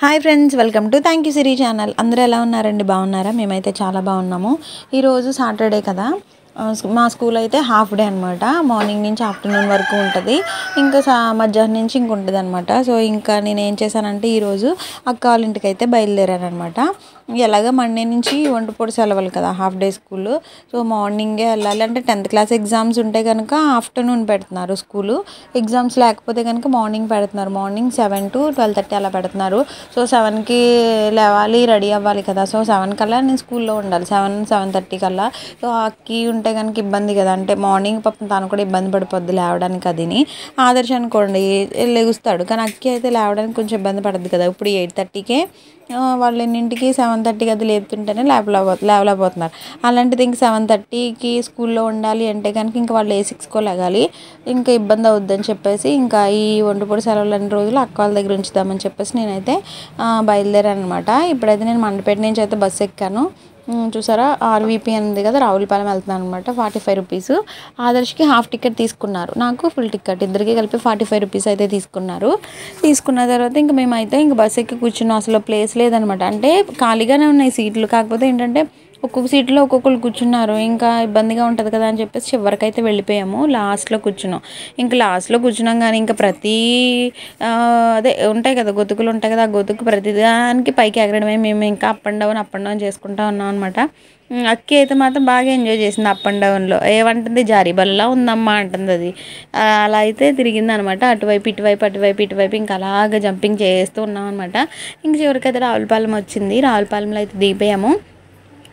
Hi friends, welcome to thank you Siri channel. అందరూ ఎలా ఉన్నారండి? బాగున్నారా? మేమైతే చాలా బాగున్నాము. ఈరోజు సాటర్డే కదా, మా స్కూల్ అయితే హాఫ్ డే అనమాట. మార్నింగ్ నుంచి ఆఫ్టర్నూన్ వరకు ఉంటుంది, ఇంకా మధ్యాహ్నం నుంచి ఇంక ఉంటుంది అనమాట. సో ఇంకా నేను ఏం చేశానంటే ఈరోజు అక్క వాళ్ళ ఇంటికి అయితే బయలుదేరాను అనమాట. ఎలాగ మండే నుంచి ఒంటిపూట సెలవులు కదా, హాఫ్ డే స్కూల్. సో మార్నింగే వెళ్ళాలి. అంటే 10th క్లాస్ ఎగ్జామ్స్ ఉంటే కనుక ఆఫ్టర్నూన్ పెడుతున్నారు స్కూలు. ఎగ్జామ్స్ లేకపోతే కనుక మార్నింగ్ పెడుతున్నారు. మార్నింగ్ 7 to 12:30 అలా పెడుతున్నారు. సో 7కి లేవాలి, రెడీ అవ్వాలి కదా. సో 7 కల్లా నేను స్కూల్లో ఉండాలి, 7-7:30 కల్లా. సో అక్కి ఉంటే కనుక ఇబ్బంది కదా, అంటే మార్నింగ్ పాపం తను కూడా ఇబ్బంది పడిపోద్ది లేవడానికి. అదిని ఆదర్శ అనుకోండి లెగుస్తాడు, కానీ అక్కి అయితే లేవడానికి కొంచెం ఇబ్బంది పడుద్ది కదా. ఇప్పుడు 8:30కే వాళ్ళు ఎన్నింటికి 7:30కి అది లేపుతుంటేనే లేవలేకపోతున్నారు. అలాంటిది ఇంక 7:30కి స్కూల్లో ఉండాలి అంటే కనుక ఇంకా వాళ్ళు 6కో లేగాలి, ఇంకా ఇబ్బంది అవుద్దని చెప్పేసి ఇంకా ఈ ఒంటిపూట సెలవులు అన్ని రోజులు అక్క వాళ్ళ దగ్గర ఉంచుదామని చెప్పేసి నేనైతే బయలుదేరాను అనమాట. ఇప్పుడైతే నేను మండపేట నుంచి అయితే బస్సు ఎక్కాను. చూసారా, ఆర్వీపీ అని ఉంది కదా, రావులపాలెం వెళ్తున్నాను అనమాట. 45 రూపీస్. ఆదర్శకి హాఫ్ టికెట్ తీసుకున్నారు, నాకు ఫుల్ టికెట్, ఇద్దరికి కలిపి 45 రూపీస్ అయితే తీసుకున్నారు. తీసుకున్న తర్వాత ఇంక మేమైతే ఇంక బస్ ఎక్కి కూర్చున్నాం. అసలు ప్లేస్ లేదనమాట. అంటే ఖాళీగానే ఉన్నాయి సీట్లు, కాకపోతే ఏంటంటే ఒక్కొక్క సీట్లో ఒక్కొక్కరు కూర్చున్నారు. ఇంకా ఇబ్బందిగా ఉంటుంది కదా అని చెప్పేసి చివరికైతే వెళ్ళిపోయాము. లాస్ట్లో కూర్చున్నాం. ఇంకా లాస్ట్లో కూర్చున్నాం కానీ ఇంకా అదే ఉంటాయి కదా, గొతుకులు ఉంటాయి కదా, ఆ గొతుకు ప్రతిదానికి పైకి ఎగరడమే. మేము ఇంకా అప్ అండ్ డౌన్ చేసుకుంటా ఉన్నాం అనమాట. అక్కి అయితే మాత్రం బాగా ఎంజాయ్ చేసింది అప్ అండ్ డౌన్లో. ఏమంటుంది, జారీ బల్లా ఉందమ్మా అంటుంది అది. అలా అయితే తిరిగింది అనమాట, అటువైపు ఇటువైపు అటువైపు ఇటువైపు. ఇంకా అలాగ జంపింగ్ చేస్తూ ఉన్నాం అనమాట. ఇంక చివరికైతే రావులపాలెం వచ్చింది. రావులపాలెంలో అయితే దిగిపోయాము.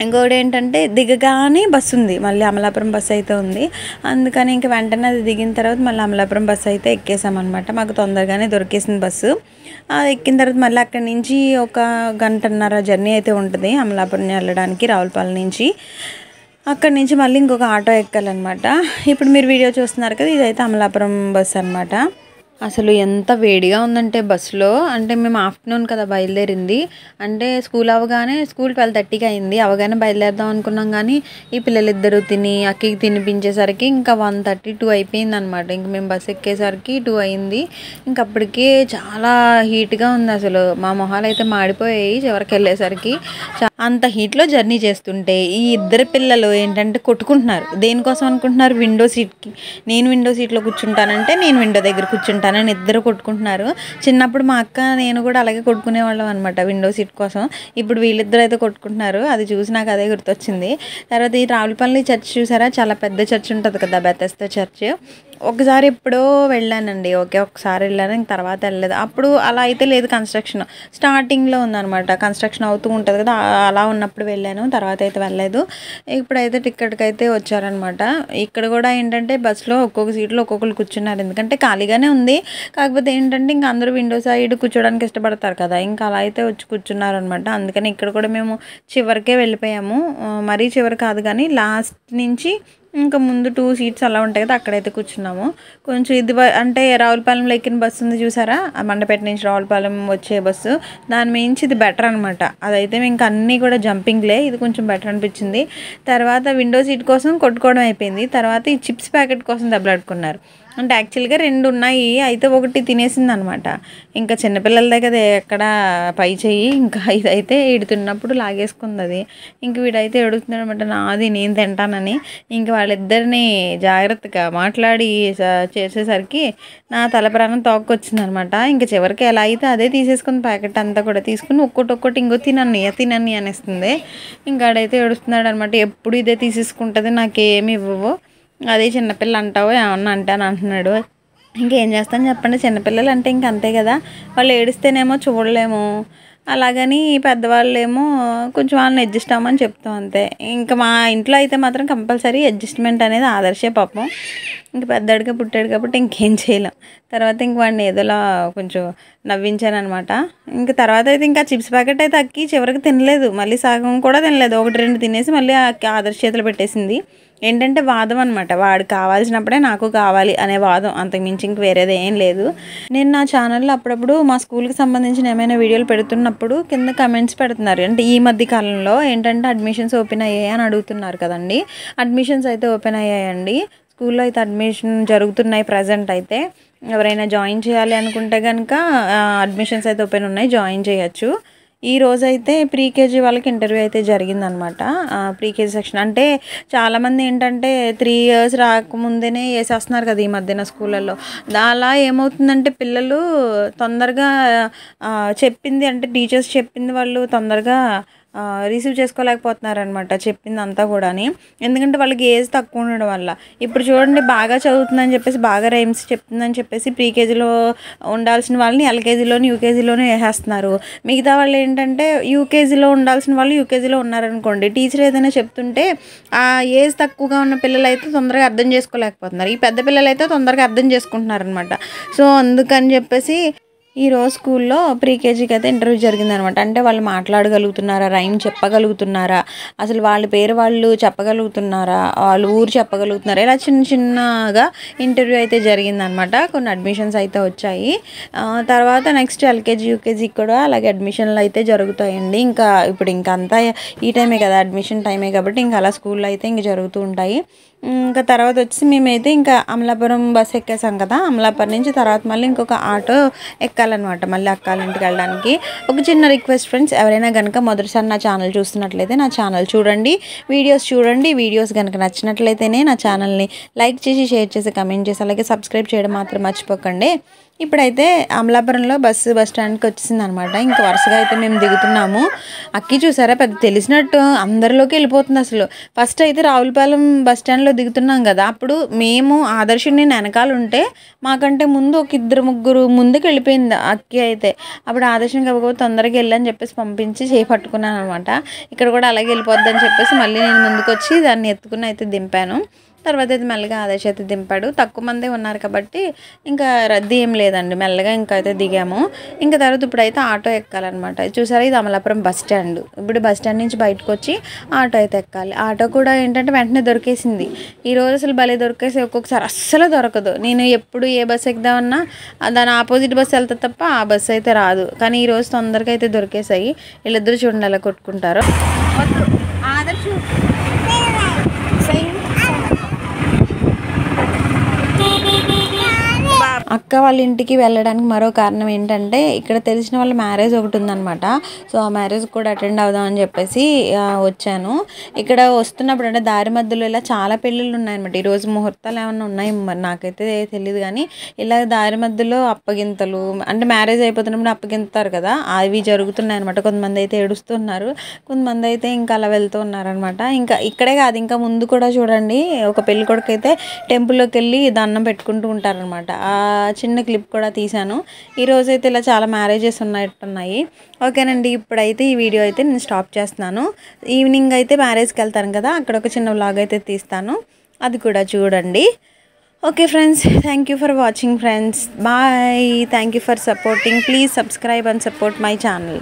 ఇంకోటి ఏంటంటే దిగగానే బస్సు ఉంది, మళ్ళీ అమలాపురం బస్సు అయితే ఉంది. అందుకని ఇంక వెంటనే అది దిగిన తర్వాత మళ్ళీ అమలాపురం బస్సు అయితే ఎక్కేసామన్నమాట. మాకు తొందరగానే దొరికేసింది బస్సు. అది ఎక్కిన తర్వాత మళ్ళీ అక్కడి నుంచి ఒక 1.5 గంట జర్నీ అయితే ఉంటుంది అమలాపురం వెళ్ళడానికి, రావులపాలెం నుంచి. అక్కడి నుంచి మళ్ళీ ఇంకొక ఆటో ఎక్కాలన్నమాట. ఇప్పుడు మీరు వీడియో చూస్తున్నారు కదా, ఇదైతే అమలాపురం బస్సు అనమాట. అసలు ఎంత వేడిగా ఉందంటే బస్సులో, అంటే మేము ఆఫ్టర్నూన్ కదా బయలుదేరింది. అంటే స్కూల్ 12:30కి అయింది. అవగానే బయలుదేరదాం అనుకున్నాం కానీ ఈ పిల్లలిద్దరూ అక్కకి తినిపించేసరికి ఇంకా 1:30-2 అయిపోయింది అనమాట. ఇంక మేము బస్సు ఎక్కేసరికి 2 అయింది. ఇంక అప్పటికే చాలా హీట్గా ఉంది. అసలు మా మొహాలు అయితే మాడిపోయాయి చివరికి వెళ్ళేసరికి. అంత హీట్లో జర్నీ చేస్తుంటే ఈ ఇద్దరు పిల్లలు ఏంటంటే కొట్టుకుంటున్నారు. దేనికోసం అనుకుంటున్నారు, విండో సీట్కి. నేను విండో సీట్లో కూర్చుంటానంటే నేను విండో దగ్గర కూర్చుంటానని ఇద్దరు కొట్టుకుంటున్నారు. చిన్నప్పుడు మా అక్క నేను కూడా అలాగే కొట్టుకునేవాళ్ళం అనమాట విండో సీట్ కోసం. ఇప్పుడు వీళ్ళిద్దరు అయితే కొట్టుకుంటున్నారు. అది చూసి నాకు అదే గుర్తొచ్చింది. తర్వాత ఈ రావులపల్లి చర్చ్ చూసారా, చాలా పెద్ద చర్చ్ ఉంటుంది కదా, బెతెస్దా చర్చ్. ఒకసారి ఎప్పుడో వెళ్ళానండి, ఒకసారి వెళ్ళాను, ఇంక తర్వాత వెళ్ళలేదు. అప్పుడు అలా అయితే లేదు, కన్స్ట్రక్షన్ స్టార్టింగ్లో ఉందన్నమాట. కన్స్ట్రక్షన్ అవుతూ ఉంటుంది కదా, అలా ఉన్నప్పుడు వెళ్ళాను, తర్వాత అయితే వెళ్ళలేదు. ఇప్పుడైతే టికెట్కి అయితే వచ్చారనమాట. ఇక్కడ కూడా ఏంటంటే బస్సులో ఒక్కొక్క సీట్లో ఒక్కొక్కరు కూర్చున్నారు, ఎందుకంటే ఖాళీగానే ఉంది. కాకపోతే ఏంటంటే ఇంకా అందరూ విండో సైడ్ కూర్చోడానికి ఇష్టపడతారు కదా, ఇంకా అలా అయితే వచ్చి కూర్చున్నారనమాట. అందుకని ఇక్కడ కూడా మేము చివరికే వెళ్ళిపోయాము. మరీ చివరి కాదు కానీ లాస్ట్ నుంచి ఇంకా ముందు 2 సీట్స్ అలా ఉంటాయి కదా, అక్కడైతే కూర్చున్నాము. కొంచెం ఇది అంటే రావులపాలెంలో ఎక్కిన బస్సు ఉంది చూసారా, మండపేట నుంచి రావులపాలెం వచ్చే బస్సు, దాని మించి ఇది బెటర్ అనమాట. అదైతే ఇంకా అన్నీ కూడా జంపింగ్లే, ఇది కొంచెం బెటర్ అనిపించింది. తర్వాత విండో సీట్ కోసం కొట్టుకోవడం అయిపోయింది. తర్వాత ఈ చిప్స్ ప్యాకెట్ కోసం దెబ్బలాడుకున్నారు. అంటే యాక్చువల్గా 2 ఉన్నాయి, అయితే ఒకటి తినేసింది అనమాట. ఇంకా చిన్నపిల్లలదే కదా, ఎక్కడ పై చెయ్యి, ఇంకా ఇదైతే ఎడుతున్నప్పుడు లాగేసుకుంది అది. ఇంక వీడైతే ఎడుతున్నాడు అనమాట, నాది నేను తింటానని. ఇంక వాళ్ళిద్దరిని జాగ్రత్తగా మాట్లాడి చేసేసరికి నా తల ప్రాణం తోక్కొచ్చింది అనమాట. ఇంక చివరికి ఎలా అయితే అదే తీసేసుకుంది, ప్యాకెట్ అంతా కూడా తీసుకుని ఒక్కొక్కటి ఇంకో తినని అనేస్తుంది. ఇంకా ఆడైతే ఏడుస్తున్నాడు అనమాట, ఎప్పుడు ఇదే తీసేసుకుంటుంది, నాకేమి ఇవ్వవు, అదే చిన్నపిల్ల అంటావు ఏమన్నా అంటే అని అంటున్నాడు. ఇంకేం చేస్తాను చెప్పండి, చిన్నపిల్లలు అంటే ఇంక అంతే కదా, వాళ్ళు ఏడిస్తేనేమో చూడలేము, అలాగని పెద్దవాళ్ళేమో కొంచెం వాళ్ళని అడ్జస్ట్ అవ్వమని చెప్తాం అంతే. ఇంకా మా ఇంట్లో అయితే మాత్రం కంపల్సరీ అడ్జస్ట్మెంట్ అనేది ఆదర్శే పాపం. ఇంక పెద్దడిగా పుట్టాడు కాబట్టి ఇంకేం చేయలేం. తర్వాత ఇంక వాడిని ఏదోలా కొంచెం నవ్వించాను అనమాట. ఇంక తర్వాత అయితే ఇంకా చిప్స్ ప్యాకెట్ అయితే అక్కి చివరికి తినలేదు, మళ్ళీ సగం కూడా తినలేదు, 1-2 తినేసి మళ్ళీ ఆదర్శ చేతిలో పెట్టేసింది. ఏంటంటే వాదం అనమాట, వాడు కావాల్సినప్పుడే నాకు కావాలి అనే వాదం, అంతకుమించి ఇంక వేరేది ఏం లేదు. నేను నా ఛానల్లో అప్పుడప్పుడు మా స్కూల్కి సంబంధించిన ఏమైనా వీడియోలు పెడుతున్నప్పుడు కింద కమెంట్స్ పెడుతున్నారు. అంటే ఈ మధ్య కాలంలో ఏంటంటే అడ్మిషన్స్ ఓపెన్ అయ్యాయి అని అడుగుతున్నారు కదండి. అడ్మిషన్స్ అయితే ఓపెన్ అయ్యాయండి, స్కూల్లో అయితే అడ్మిషన్ జరుగుతున్నాయి ప్రజెంట్ అయితే. ఎవరైనా జాయిన్ చేయాలి అనుకుంటే కనుక అడ్మిషన్స్ అయితే ఓపెన్ ఉన్నాయి, జాయిన్ చేయొచ్చు. ఈ రోజైతే ప్రీకేజీ వాళ్ళకి ఇంటర్వ్యూ అయితే జరిగిందనమాట. ప్రీకేజీ సెక్షన్ అంటే చాలామంది ఏంటంటే 3 years రాకముందేనే వేసేస్తున్నారు కదా ఈ మధ్యన స్కూళ్ళల్లో. అలా ఏమవుతుందంటే పిల్లలు తొందరగా చెప్పింది అంటే టీచర్స్ చెప్పింది వాళ్ళు తొందరగా రిసీవ్ చేసుకోలేకపోతున్నారనమాట చెప్పిందంతా కూడాని. ఎందుకంటే వాళ్ళకి ఏజ్ తక్కువ ఉండడం వల్ల. ఇప్పుడు చూడండి బాగా చదువుతుందని చెప్పేసి బాగా రైమ్స్ చెప్తుందని చెప్పేసి ప్రీకేజీలో ఉండాల్సిన వాళ్ళని ఎల్కేజీలోని యూకేజీలోనే వేసేస్తున్నారు. మిగతా వాళ్ళు ఏంటంటే యూకేజీలో ఉండాల్సిన వాళ్ళు యూకేజీలో ఉన్నారనుకోండి, టీచర్ ఏదైనా చెప్తుంటే ఆ ఏజ్ తక్కువగా ఉన్న పిల్లలు అయితే తొందరగా అర్థం చేసుకోలేకపోతున్నారు. ఈ పెద్ద పిల్లలు అయితే తొందరగా అర్థం చేసుకుంటున్నారనమాట. సో అందుకని చెప్పేసి ఈరోజు స్కూల్లో ప్రీకేజీకి అయితే ఇంటర్వ్యూ జరిగిందనమాట. అంటే వాళ్ళు మాట్లాడగలుగుతున్నారా, రైమ్ చెప్పగలుగుతున్నారా, అసలు వాళ్ళ పేరు వాళ్ళు చెప్పగలుగుతున్నారా, వాళ్ళు ఊరు చెప్పగలుగుతున్నారా, ఇలా చిన్నగా ఇంటర్వ్యూ అయితే జరిగిందనమాట. కొన్ని అడ్మిషన్స్ అయితే వచ్చాయి. తర్వాత నెక్స్ట్ ఎల్కేజీ యూకేజీకి కూడా అలాగే అడ్మిషన్లు అయితే జరుగుతాయండి. ఇంకా ఇప్పుడు అంతా ఈ టైమే కదా, అడ్మిషన్ టైమే కాబట్టి ఇంకా అలా స్కూల్లో అయితే ఇంక జరుగుతూ ఉంటాయి. ఇంకా తర్వాత వచ్చి మేమైతే ఇంకా అమలాపురం బస్ ఎక్కేసాం కదా, అమలాపురం నుంచి తర్వాత మళ్ళీ ఇంకొక ఆటో ఎక్కాలన్నమాట మళ్ళీ అక్క ఇంటికి వెళ్ళడానికి. ఒక చిన్న రిక్వెస్ట్ ఫ్రెండ్స్, ఎవరైనా కనుక మొదటిసారి నా ఛానల్ చూస్తున్నట్లయితే నా ఛానల్ చూడండి, వీడియోస్ కనుక నచ్చినట్లయితేనే నా ఛానల్ని లైక్ చేసి, షేర్ చేసి, కమెంట్ చేసి, అలాగే సబ్స్క్రైబ్ చేయడం మాత్రం మర్చిపోకండి. ఇప్పుడైతే అమలాపురంలో బస్ స్టాండ్కి వచ్చేసింది అనమాట. ఇంకా వరుసగా అయితే మేము దిగుతున్నాము. అక్కి చూసారా పెద్ద తెలిసినట్టు అందరిలోకి వెళ్ళిపోతుంది అసలు. ఫస్ట్ అయితే రావులపాలెం బస్ స్టాండ్లో దిగుతున్నాం కదా, అప్పుడు మేము ఆదర్శుని నేను వెనకాల ఉంటే మాకంటే ముందు ఒక 2-3 ముందుకు వెళ్ళిపోయింది అక్కి అయితే. అప్పుడు ఆదర్శం కాకపోతే తొందరగా వెళ్ళని చెప్పేసి పంపించి పట్టుకున్నాను అనమాట. ఇక్కడ కూడా అలాగే వెళ్ళిపోద్దని చెప్పేసి మళ్ళీ నేను ముందుకు వచ్చి దాన్ని ఎత్తుకుని అయితే దింపాను. తర్వాత అయితే మెల్లగా ఆదర్శ అయితే దింపాడు. తక్కువ మందే ఉన్నారు కాబట్టి ఇంకా రద్దీ ఏం లేదండి, మెల్లగా ఇంకా అయితే దిగాము. ఇంకా తర్వాత ఇప్పుడైతే ఆటో ఎక్కాలన్నమాట. చూసారా ఇది అమలాపురం బస్ స్టాండ్. ఇప్పుడు బస్ స్టాండ్ నుంచి బయటకు వచ్చి ఆటో అయితే ఎక్కాలి. ఆటో కూడా ఏంటంటే వెంటనే దొరికేసింది. ఈరోజు అసలు భలే దొరికేసి, ఒక్కొక్కసారి అస్సలు దొరకదు. నేను ఎప్పుడు ఏ బస్ ఎక్కుదామన్నా దాని ఆపోజిట్ బస్సు వెళ్తా తప్ప ఆ బస్సు అయితే రాదు. కానీ ఈరోజు తొందరగా అయితే దొరికేసాయి. వీళ్ళిద్దరూ చూడండి ఎలా కొట్టుకుంటారు. అక్క వాళ్ళ ఇంటికి వెళ్ళడానికి మరో కారణం ఏంటంటే ఇక్కడ తెలిసిన వాళ్ళ మ్యారేజ్ ఒకటి ఉందన్నమాట. సో ఆ మ్యారేజ్ కూడా అటెండ్ అవుదామని చెప్పేసి వచ్చాను. ఇక్కడ వస్తున్నప్పుడు అంటే దారి మధ్యలో ఇలా చాలా పెళ్ళిళ్ళు ఉన్నాయన్నమాట. ఈరోజు ముహూర్తాలు ఏమన్నా ఉన్నాయి మరి నాకైతే తెలియదు, కానీ ఇలా దారి మధ్యలో అప్పగింతలు అంటే మ్యారేజ్ అయిపోతున్నప్పుడు అప్పగింతారు కదా, అవి జరుగుతున్నాయి అనమాట. కొంతమంది అయితే ఏడుస్తున్నారు, కొంతమంది అయితే ఇంకా అలా వెళ్తూ ఉన్నారనమాట. ఇంకా ఇక్కడే కాదు, ఇంకా ముందు కూడా చూడండి ఒక పెళ్లి కొడుకు అయితే టెంపుల్లోకి వెళ్ళి దండం పెట్టుకుంటూ ఉంటారనమాట. చిన్న క్లిప్ కూడా తీశాను. ఈరోజు అయితే ఇలా చాలా మ్యారేజెస్ ఉన్నట్టున్నాయి. ఓకేనండి, ఇప్పుడైతే ఈ వీడియో అయితే నేను స్టాప్ చేస్తున్నాను. ఈవినింగ్ అయితే మ్యారేజ్కి వెళ్తాను కదా, అక్కడ ఒక చిన్న వ్లాగ్ అయితే తీస్తాను, అది కూడా చూడండి. Okay friends, thank you for watching friends, bye. Thank you for supporting. Please subscribe and support my channel.